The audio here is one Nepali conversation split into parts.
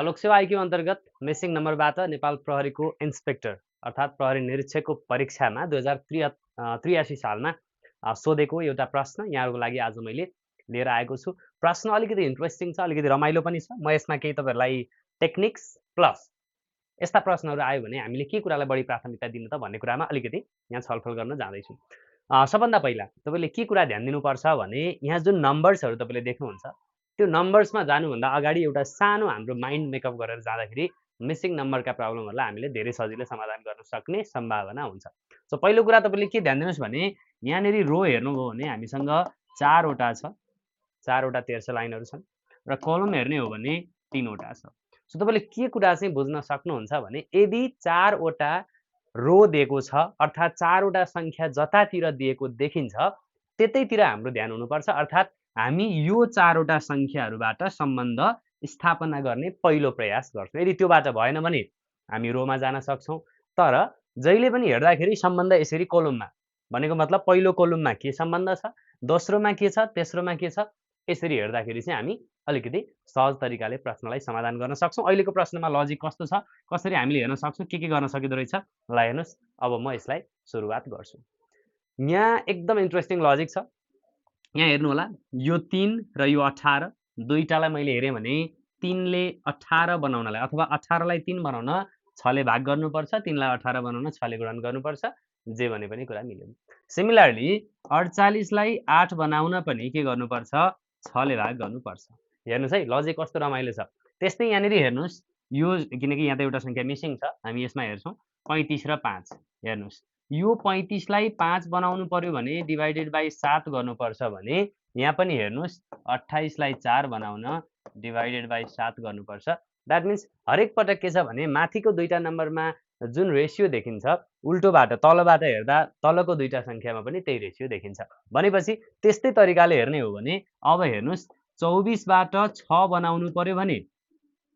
लोकसेवा आइक्यू अन्तर्गत मिसिङ नम्बरबाट नेपाल प्रहरीको इन्सपेक्टर अर्थात् प्रहरी निरीक्षकको परीक्षामा 2083 सालमा सोधेको एउटा प्रश्न यहाँहरूको लागि आज मैले लिएर आएको छु। प्रश्न अलिकति इन्ट्रेस्टिङ छ, अलिकति रमाइलो पनि छ। म यसमा केही तपाईँहरूलाई टेक्निक्स प्लस यस्ता प्रश्नहरू आयो भने हामीले के कुरालाई बढी प्राथमिकता दिनु त भन्ने कुरामा अलिकति यहाँ छलफल गर्न जाँदैछु। सबभन्दा पहिला तपाईँले के कुरा ध्यान दिनुपर्छ भने यहाँ जुन नम्बर्सहरू तपाईँले देख्नुहुन्छ त्यो नम्बर्समा जानुभन्दा अगाडि एउटा सानो हाम्रो माइन्ड मेकअप गरेर जाँदाखेरि मिसिङ नम्बरका प्रब्लमहरूलाई हामीले धेरै सजिलै समाधान गर्न सक्ने सम्भावना हुन्छ। सो पहिलो कुरा तपाईँले के ध्यान दिनुहोस् भने यहाँनिर रो हेर्नुभयो भने हामीसँग 4वटा छ, 4वटा तेर्सो लाइनहरू छन् र कलम हेर्ने हो भने 3वटा छ। सो तपाईँले के कुरा चाहिँ बुझ्न सक्नुहुन्छ भने यदि 4वटा रो दिएको छ अर्थात् 4वटा सङ्ख्या जतातिर दिएको देखिन्छ त्यतैतिर हाम्रो ध्यान हुनुपर्छ। अर्थात् हामी यो 4वटा सङ्ख्याहरूबाट सम्बन्ध स्थापना गर्ने पहिलो प्रयास गर्छौँ। यदि त्योबाट भएन भने हामी रोमा जान सक्छौँ। तर जहिले पनि हेर्दाखेरि सम्बन्ध यसरी कोलममा, भनेको मतलब पहिलो कोलममा के सम्बन्ध छ, दोस्रोमा के छ, तेस्रोमा के छ, यसरी हेर्दाखेरि चाहिँ हामी अलिकति सहज तरिकाले प्रश्नलाई समाधान गर्न सक्छौँ। अहिलेको प्रश्नमा लजिक कस्तो छ, कसरी हामीले हेर्न सक्छौँ, के गर्न सकिँदो रहेछ, ल हेर्नुहोस्। अब म यसलाई सुरुवात गर्छु। यहाँ एकदम इन्ट्रेस्टिङ लजिक छ। यहाँ हेर्नु होला, यो 3 र यो 18 दुईटालाई मैले हेरेँ भने 3 ले 18 बनाउनलाई अथवा 18 लाई 3 बनाउन 6 ले भाग गर्नुपर्छ, 3 लाई 18 बनाउन 6 ले गुणन गर्नुपर्छ, जे भने पनि कुरा मिल्यो। सिमिलरली 48 लाई 8 बनाउन पनि के गर्नुपर्छ, 6 ले भाग गर्नुपर्छ। हेर्नुहोस् है, लजिक कस्तो रमाइलो छ। त्यस्तै यहाँनिर हेर्नुहोस्, यो किनकि यहाँ त एउटा सङ्ख्या मिसिङ छ, हामी यसमा हेर्छौँ 35 र 5। हेर्नुहोस्, यो 35 लाई 5 बनाउनु पर्यो भने डिभाइडेड बाई 7 गर्नुपर्छ भने यहाँ पनि हेर्नुहोस् 28 लाई 4 बनाउन डिभाइडेड बाई 7 गर्नुपर्छ। द्याट मिन्स हरेक पटक के छ भने माथिको दुईटा नम्बरमा जुन रेसियो देखिन्छ उल्टोबाट तलबाट हेर्दा तलको दुईटा सङ्ख्यामा पनि त्यही रेसियो देखिन्छ। भनेपछि त्यस्तै तरिकाले हेर्ने हो भने अब हेर्नुहोस् 24 बाट 6 बनाउनु पर्यो भने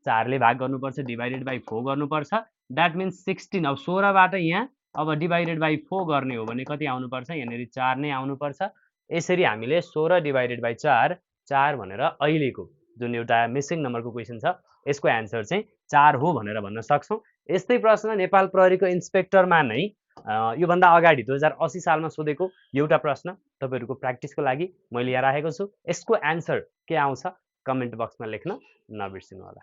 4 ले भाग गर्नुपर्छ, डिभाइडेड बाई 4 गर्नुपर्छ। That means 16। अब 16 बाट यहाँ अब डिभाइडेड बाई 4 गर्ने हो भने कति आउनुपर्छ, यहाँनिर 4 नै आउनुपर्छ। यसरी हामीले 16 डिभाइडेड बाई 4 भनेर अहिलेको जुन एउटा मिसिङ नम्बरको क्वेसन छ यसको एन्सर चाहिँ 4 हो भनेर भन्न सक्छौँ। यस्तै प्रश्न नेपाल प्रहरीको इन्सपेक्टरमा नै योभन्दा अगाडि 2080 सालमा सोधेको एउटा प्रश्न तपाईँहरूको प्र्याक्टिसको लागि मैले यहाँ राखेको छु। यसको एन्सर के आउँछ कमेन्ट बक्समा लेख्न नबिर्सिनु होला।